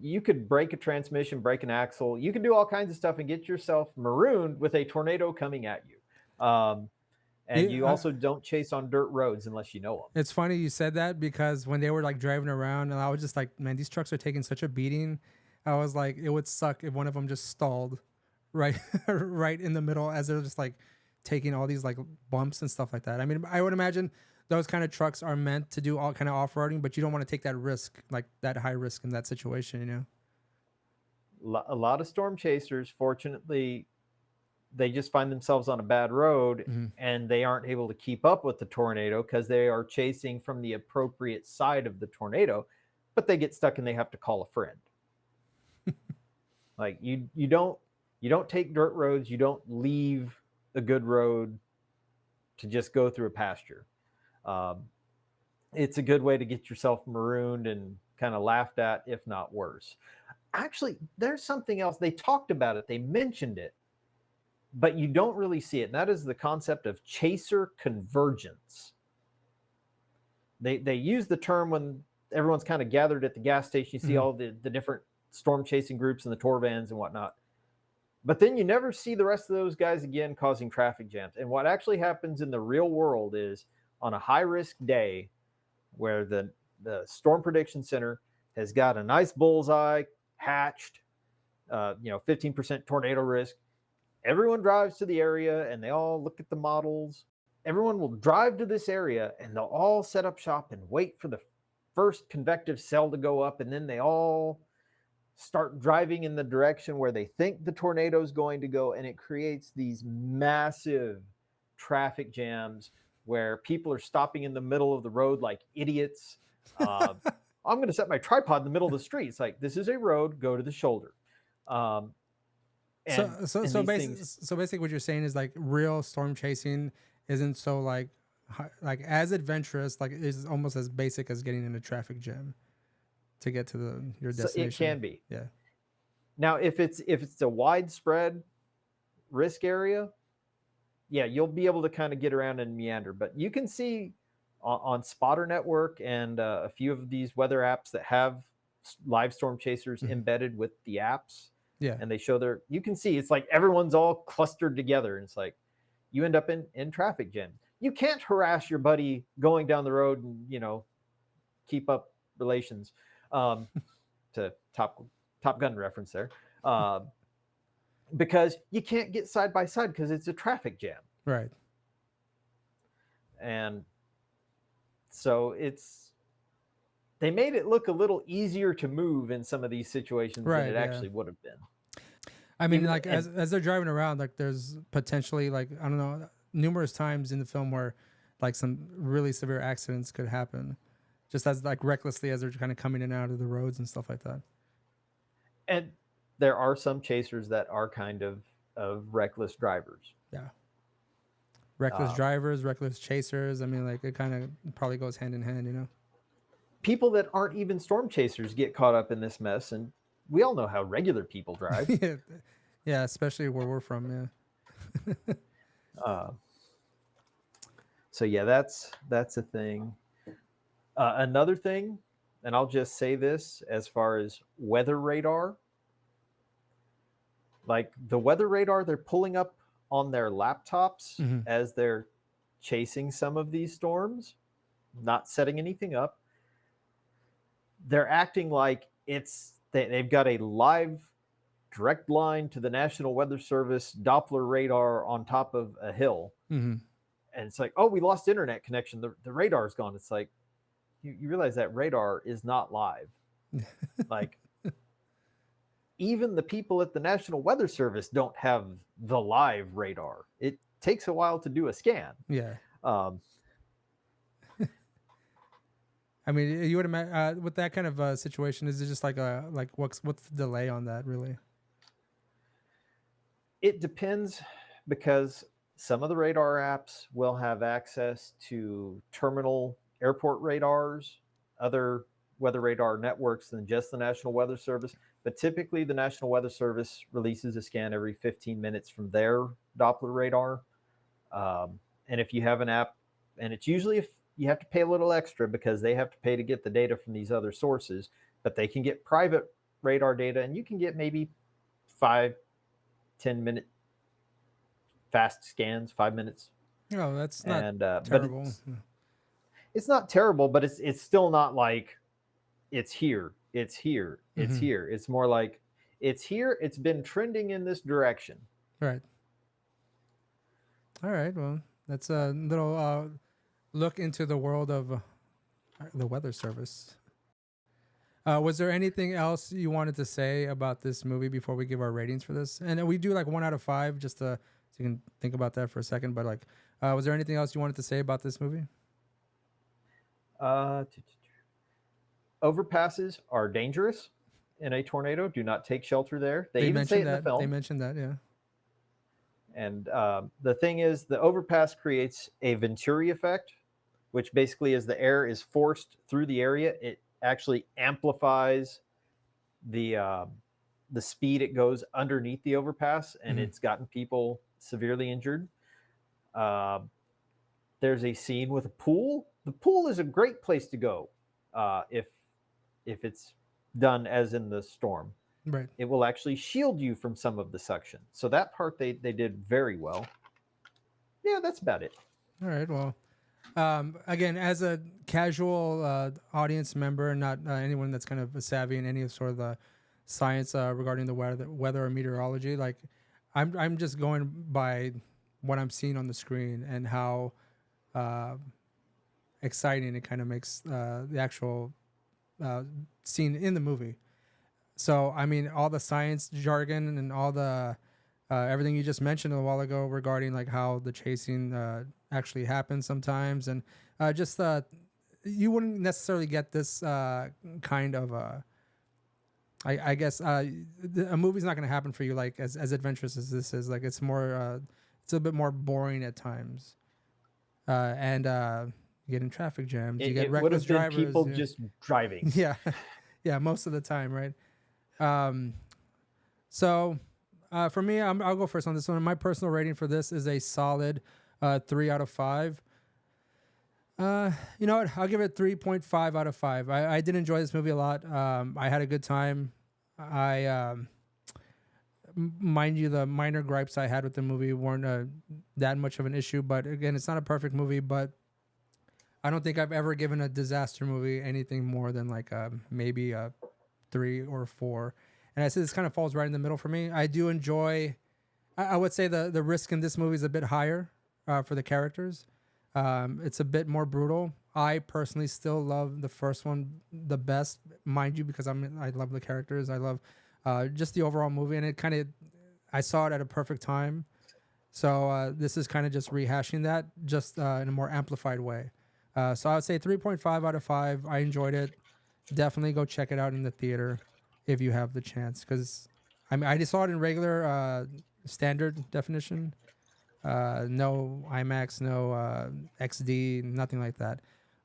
You could break a transmission, break an axle. You can do all kinds of stuff and get yourself marooned with a tornado coming at you. And you also don't chase on dirt roads unless you know them. It's funny you said that, because when they were like driving around, and I was just like, man, these trucks are taking such a beating. I was like, it would suck if one of them just stalled right in the middle as they're just like taking all these like bumps and stuff like that. I mean, I would imagine those kind of trucks are meant to do all kind of off-roading, but you don't want to take that risk, like that high risk in that situation, you know? A lot of storm chasers, fortunately, they just find themselves on a bad road and they aren't able to keep up with the tornado because they are chasing from the appropriate side of the tornado, but they get stuck and they have to call a friend. Like you don't take dirt roads. You don't leave a good road to just go through a pasture. It's a good way to get yourself marooned and kind of laughed at, if not worse. Actually, there's something else. They talked about it. They mentioned it. but you don't really see it. And that is the concept of chaser convergence. They use the term when everyone's kind of gathered at the gas station. You see all the different storm chasing groups and the tour vans and whatnot. But then you never see the rest of those guys again causing traffic jams. And what actually happens in the real world is on a high-risk day where the Storm Prediction Center has got a nice bullseye hatched, 15% tornado risk. Everyone drives to the area and they all look at the models. Everyone will drive to this area and they'll all set up shop and wait for the first convective cell to go up. And then they all start driving in the direction where they think the tornado is going to go. And it creates these massive traffic jams where people are stopping in the middle of the road like idiots. I'm going to set my tripod in the middle of the street. It's like, this is a road, go to the shoulder. So basically what you're saying is like real storm chasing isn't so like as adventurous, like it's almost as basic as getting in a traffic jam to get to your destination. It can be. Yeah. Now, if it's a widespread risk area, yeah, you'll be able to kind of get around and meander. But you can see on Spotter Network and a few of these weather apps that have live storm chasers embedded with the apps. Yeah. And they show you can see it's like everyone's all clustered together. And it's like you end up in traffic jams. You can't harass your buddy going down the road and, keep up relations. To Top Gun reference there. Because you can't get side by side because it's a traffic jam. Right. And so they made it look a little easier to move in some of these situations than it actually would have been. I mean, as they're driving around, like there's potentially like, I don't know, numerous times in the film where like some really severe accidents could happen just as like recklessly as they're kind of coming in and out of the roads and stuff like that. And there are some chasers that are kind of reckless drivers. Yeah. Reckless drivers, reckless chasers. I mean, like it kind of probably goes hand in hand, People that aren't even storm chasers get caught up in this mess, and we all know how regular people drive. Yeah, especially where we're from. Yeah. So yeah, that's a thing. Another thing, and I'll just say this as far as weather radar, like the weather radar they're pulling up on their laptops as they're chasing some of these storms, not setting anything up. They're acting like they've got a live direct line to the National Weather Service Doppler radar on top of a hill. And it's like, oh, we lost internet connection. The radar's gone. It's like, you realize that radar is not live. Like, even the people at the National Weather Service don't have the live radar. It takes a while to do a scan. Yeah. I mean, you would imagine with that kind of situation, is it just like what's the delay on that really? It depends, because some of the radar apps will have access to terminal airport radars, other weather radar networks than just the National Weather Service. But typically the National Weather Service releases a scan every 15 minutes from their Doppler radar. And if you have an app, and it's usually if you have to pay a little extra because they have to pay to get the data from these other sources, but they can get private radar data, and you can get maybe 5-10 minute fast scans, 5 minutes. No, that's not terrible. But it's not terrible, but it's still not like it's here. It's here. It's here. It's more like it's here. It's been trending in this direction. Right. All right. Well, that's a little look into the world of the Weather Service. Was there anything else you wanted to say about this movie before we give our ratings for this? And we do like 1 out of 5, just so you can think about that for a second. But like, was there anything else you wanted to say about this movie? Overpasses are dangerous in a tornado. Do not take shelter there. They even say it in the film. They mentioned that, yeah. And the thing is, the overpass creates a Venturi effect, which basically as the air is forced through the area, it actually amplifies the speed it goes underneath the overpass. And it's gotten people severely injured. Uh, there's a scene with a pool. The pool is a great place to go if it's done as in the storm. Right. It will actually shield you from some of the suction. So that part they did very well. Yeah, that's about it. All right. Well, again, as a casual audience member, not anyone that's kind of savvy in any sort of the science regarding the weather or meteorology, like I'm just going by what I'm seeing on the screen and how uh, exciting it kind of makes the actual uh, scene in the movie. So, I mean, all the science jargon and all the everything you just mentioned a while ago regarding like how the chasing actually happens sometimes, and just you wouldn't necessarily get this kind of I guess a movie's not going to happen for you like as adventurous as this is. Like it's more it's a bit more boring at times, and you get in traffic jams, you get It would reckless have been drivers. people just driving. Yeah, yeah, most of the time, right? Um, so for me, I'll go first on this one. My personal rating for this is a solid 3 out of 5. You know what? I'll give it 3.5 out of 5. I did enjoy this movie a lot. I had a good time. Mind you, the minor gripes I had with the movie weren't that much of an issue. But again, it's not a perfect movie. But I don't think I've ever given a disaster movie anything more than like maybe a 3 or 4. And I say this kind of falls right in the middle for me. I do enjoy. I would say the risk in this movie is a bit higher for the characters. It's a bit more brutal. I personally still love the first one the best, mind you, because I love the characters. I love just the overall movie, and it kind of I saw it at a perfect time. So this is kind of just rehashing that, just in a more amplified way. So I would say 3.5 out of 5. I enjoyed it. Definitely go check it out in the theater if you have the chance, because I mean I just saw it in regular standard definition. No IMAX, no XD, nothing like that.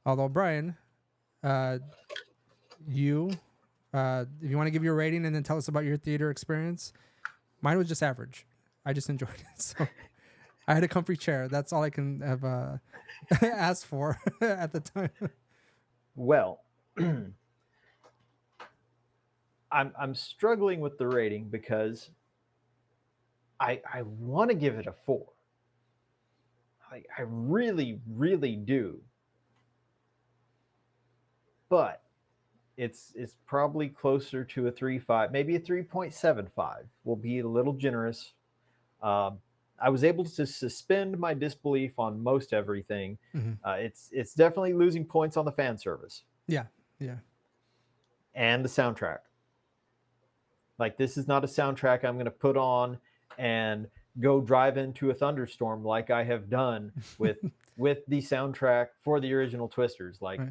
Although Brian, uh, you, if you want to give your rating and then tell us about your theater experience, mine was just average. I just enjoyed it. So I had a comfy chair. That's all I can have asked for at the time. Well, I'm struggling with the rating because I want to give it a 4. I really, really do. But it's probably closer to a 3.5, maybe a 3.75. We'll be a little generous. Um, I was able to suspend my disbelief on most everything. Mm-hmm. It's definitely losing points on the fan service. Yeah, yeah, And the soundtrack. Like this is not a soundtrack I'm going to put on and go drive into a thunderstorm like I have done with with the soundtrack for the original Twisters. Like, right.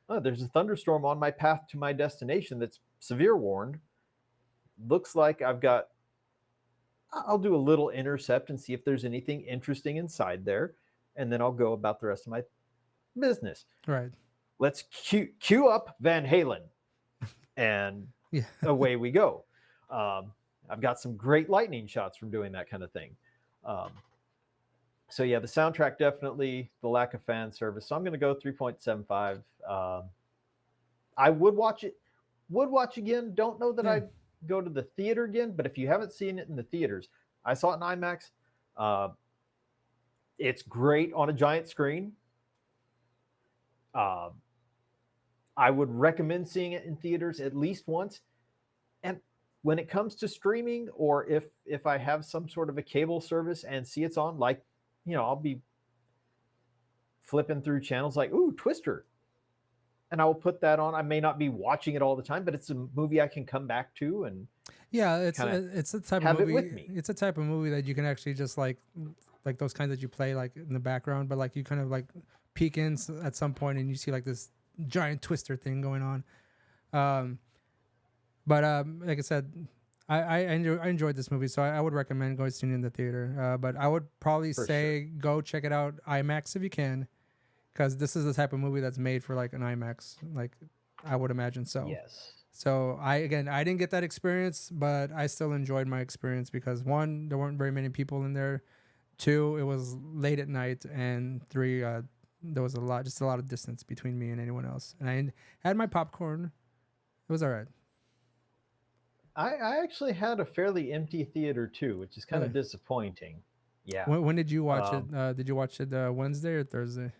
oh, there's a thunderstorm on my path to my destination that's severe warned. Looks like I'll do a little intercept and see if there's anything interesting inside there, and then I'll go about the rest of my business. Right. Let's cue up Van Halen, and Yeah. away we go. I've got some great lightning shots from doing that kind of thing. Um, so yeah, the soundtrack definitely, the lack of fan service. So I'm going to go 3.75. I would watch it. Would watch again. Don't know that Yeah. I'd go to the theater again. But if you haven't seen it in the theaters, I saw it in IMAX. It's great on a giant screen. I would recommend seeing it in theaters at least once. And when it comes to streaming, or if I have some sort of a cable service and see it's on, like, I'll be flipping through channels like, ooh, Twister. And I will put that on. I may not be watching it all the time, but it's a movie I can come back to and yeah, it's a type have of it movie. with me. It's a type of movie that you can actually just like those kinds that you play like in the background, but like you kind of like peek in at some point and you see like this giant twister thing going on. But like I said, I enjoyed this movie, so I would recommend going to see it in the theater. But I would probably say go check it out IMAX if you can, because this is the type of movie that's made for like an IMAX. Like I would imagine so. Yes. So I didn't get that experience, but I still enjoyed my experience because one, there weren't very many people in there. 2, it was late at night, and 3, there was just a lot of distance between me and anyone else. And I had my popcorn. It was all right. I actually had a fairly empty theater too, which is kind of Really? disappointing. Yeah. When did you watch it? Um, Did you watch it Wednesday or Thursday?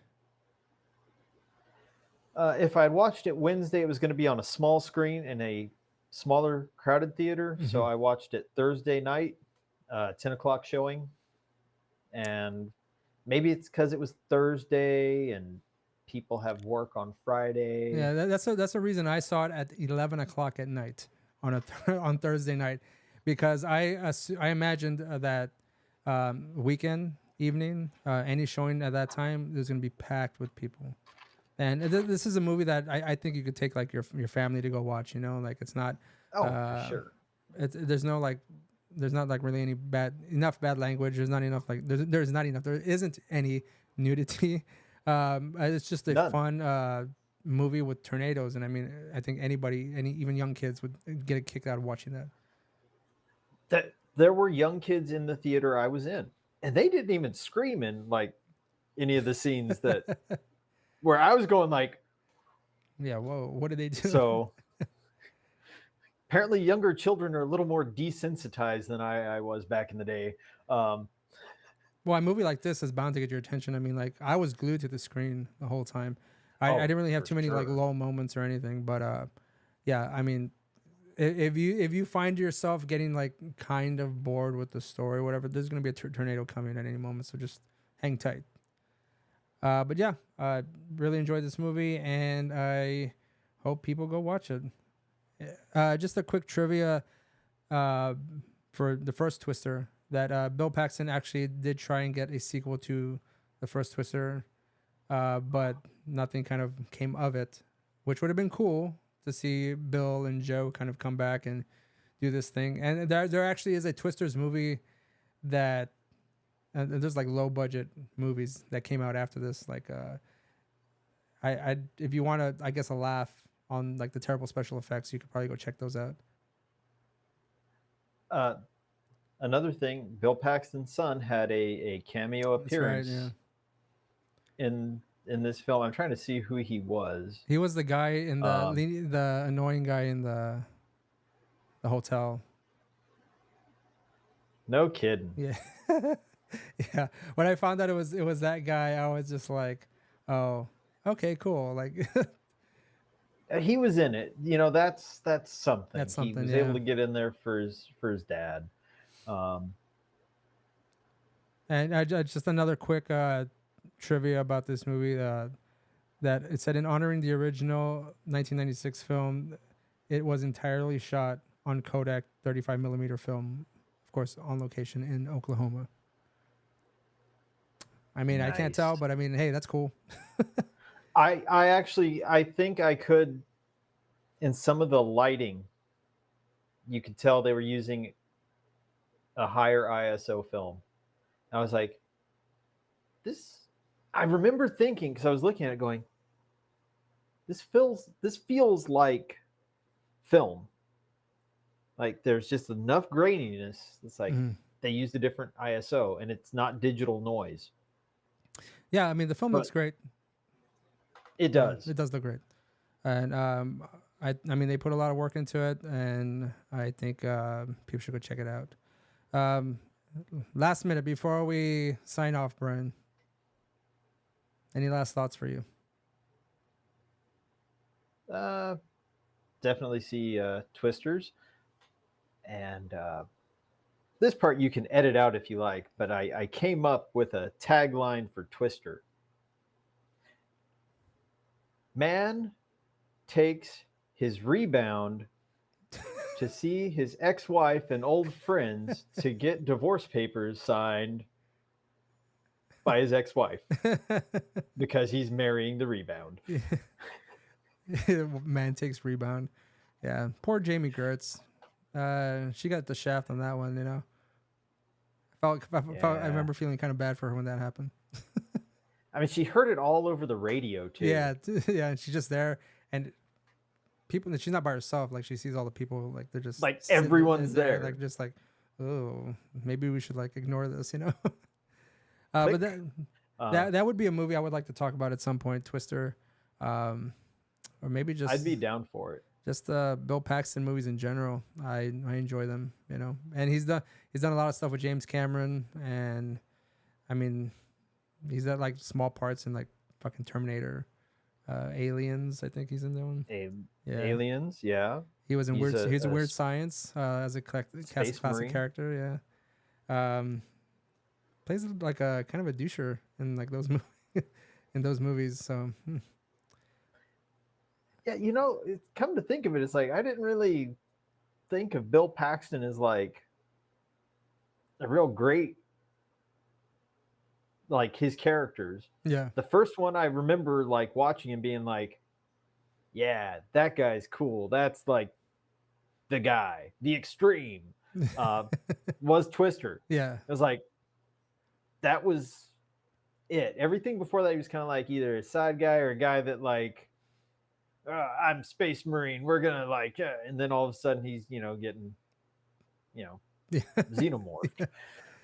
if I had watched it Wednesday, it was going to be on a small screen in a smaller, crowded theater. Mm-hmm. So I watched it Thursday night, 10 o'clock showing. And maybe it's because it was Thursday and people have work on Friday. Yeah, that's a reason I saw it at 11 o'clock at night on on Thursday night, because I imagined that weekend evening, any showing at that time, there's gonna be packed with people. And this is a movie that I think you could take like your family to go watch. You know, like it's not, Oh, for uh, sure. there's no like, there's not like really any bad language. There's not enough like there's not enough. There isn't any nudity. It's just a None. fun movie with tornadoes, and I mean, I think anybody, even young kids, would get a kick out of watching that. That there were young kids in the theater I was in, and they didn't even scream in like any of the scenes that where I was going like, Yeah. Whoa. What did they do? so apparently younger children are a little more desensitized than I was back in the day. Um, Well, a movie like this is bound to get your attention. I mean, like I was glued to the screen the whole time. I didn't really have for too many like sure. low moments or anything, but yeah. I mean, if you find yourself getting like kind of bored with the story, or whatever, there's gonna be a tornado coming at any moment, so just hang tight. But yeah, really enjoyed this movie, and I hope people go watch it. Just a quick trivia uh, for the first Twister, that Bill Paxton actually did try and get a sequel to the first Twister, but nothing kind of came of it, which would have been cool to see Bill and Joe kind of come back and do this thing. And there actually is a Twisters movie that there's like low budget movies that came out after this. Like I if you want to, I guess, a laugh on like the terrible special effects, you could probably go check those out. Uh, Another thing, Bill Paxton's son had a cameo That's right. appearance Yeah, in this film. I'm trying to see who he was. he was the guy in Um, the annoying guy in the hotel. no kidding. Yeah. Yeah. When I found out it was that guy, I was just like, oh, okay, cool. Like He was in it. That's something. that's He something. was able Yeah. to get in there for his dad. Um, And just another quick trivia about this movie, that it said in honoring the original 1996 film, it was entirely shot on Kodak 35 millimeter film, of course, on location in Oklahoma. I mean, I can't tell, nice. but I mean, hey, that's cool. I think I could, in some of the lighting, you could tell they were using a higher ISO film. I was like, this. I remember thinking, because I was looking at it, going, this feels like film. Like there's just enough graininess. It's like Mhm. they used a different ISO, and it's not digital noise, Yeah, I mean, the film looks but great. it does. It does look great, and I mean, they put a lot of work into it, and I think people should go check it out. Um, Last minute before we sign off, Brian, any last thoughts for you? Uh, Definitely see Twisters, and this part you can edit out if you like. But I came up with a tagline for Twister: Man takes his rebound to see his ex-wife and old friends to get divorce papers signed by his ex-wife because he's marrying the rebound. Man takes rebound. Yeah, poor Jamie Gertz. She got the shaft on that one. You know, I Yeah. remember feeling kind of bad for her when that happened. I mean, she heard it all over the radio too. Yeah, yeah, and she's just there, and people. She's not by herself. Like she sees all the people. Like they're just Like sitting everyone's there, there. like just like, oh, maybe we should like ignore this. You know. But that would be a movie I would like to talk about at some point. Twister, or maybe just I'd be down for it. Just Bill Paxton movies in general. I enjoy them, you know. And he's done a lot of stuff with James Cameron, and I mean, he's got like small parts in like fucking Terminator, Aliens. I think he's in that one. Aliens, yeah. He was in Weird Science as a classic Marine character. Yeah. Plays like a kind of a doucher in like those movies. So. Yeah, you know, come to think of it, it's like I didn't really think of Bill Paxton as like a real great, like his characters. Yeah. The first one I remember like watching and being like, yeah, that guy's cool. That's like the guy, the extreme, was Twister. Yeah. It was like, that was it. Everything before that, he was kind of like either a side guy or a guy that like, I'm Space Marine. We're gonna like, and then all of a sudden he's getting, xenomorphed.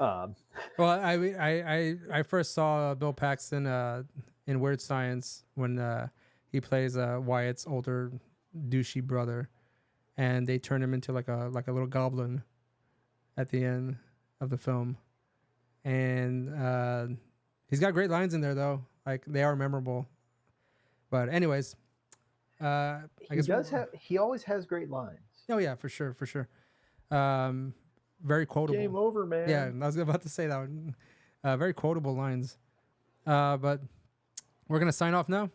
Well, I first saw Bill Paxton in Weird Science when he plays Wyatt's older douchey brother, and they turn him into like a little goblin at the end of the film, and he's got great lines in there though. Like they are memorable. But anyways. He always has great lines. Oh yeah, for sure. Very quotable. Game over, man. Yeah, I was about to say that one. Very quotable lines. But we're gonna sign off now.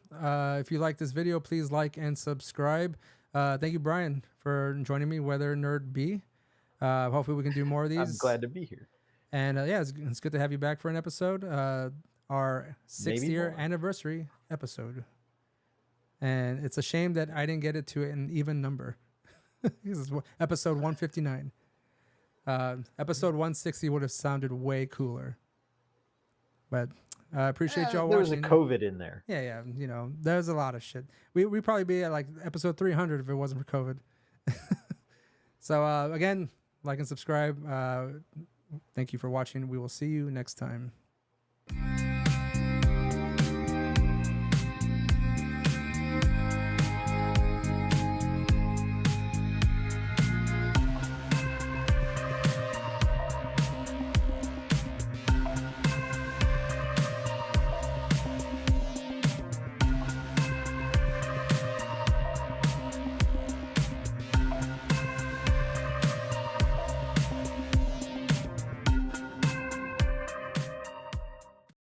If you like this video, please like and subscribe. Thank you, Brian, for joining me, Weather Nerd B. Hopefully we can do more of these. I'm glad to be here. And yeah, it's good to have you back for an episode. Our 6th-year anniversary episode. And it's a shame that I didn't get it to an even number. This is episode 159. Episode 160 would have sounded way cooler. But I appreciate y'all watching. There was a COVID in there. Yeah. You know, there's a lot of shit. We'd probably be at like episode 300 if it wasn't for COVID. So again, like and subscribe. Thank you for watching. We will see you next time.